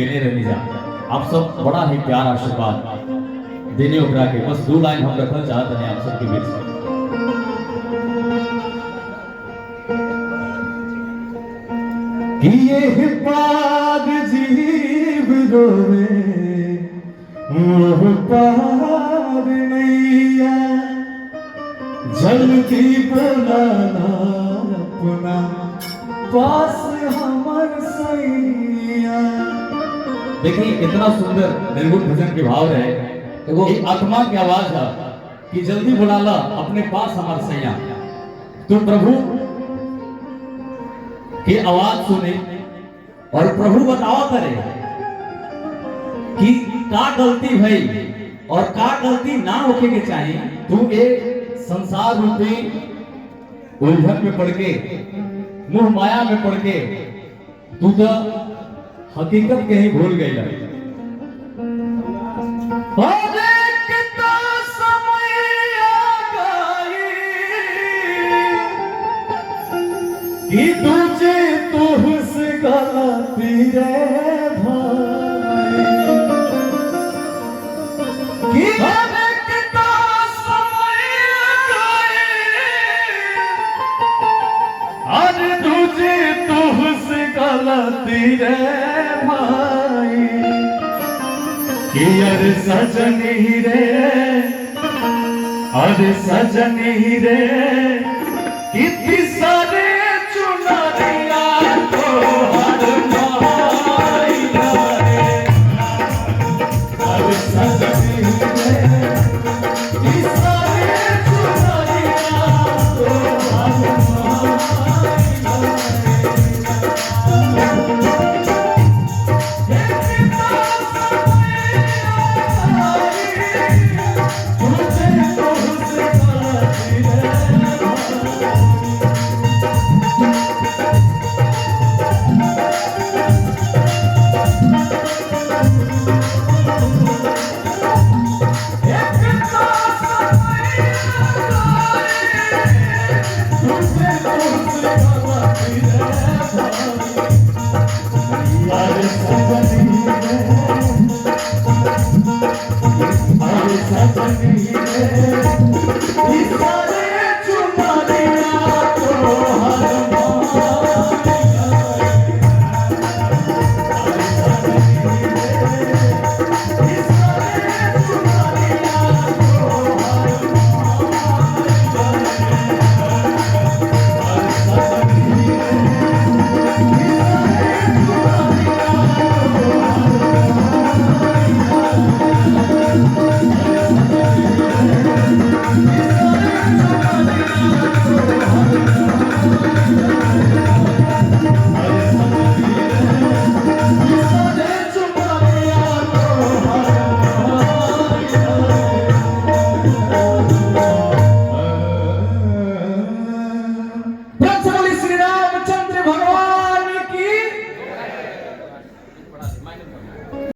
बेने रहने जा आप सब बड़ा ही प्यार आशीर्वाद देने उभरा के बस 2 लाइन हम रखना चाहते हैं आप सबके बीच में। कि ये पाग जीव रोवे मोह पार नैया जल्दी बुलाना अपना पास हमर सैया। देखिए इतना सुंदर निर्गुण भजन के भाव रहे, वो आत्मा की आवाज है कि जल्दी बुला ला अपने पास हमार सैया। तो प्रभु की आवाज सुने और प्रभु बताओ करे कि का गलती भई और का गलती ना होके के चाहिए। तू एक संसार रूपी उलझन में पड़ के मोह माया में पड़ के तू तो हकीकत के ही भूल गई है। कि तुझे तुझसे गलती रे भाई कि आज तुझे तुझसे गलती रे भाई कि अरे सजनी रे अरे सजनी रे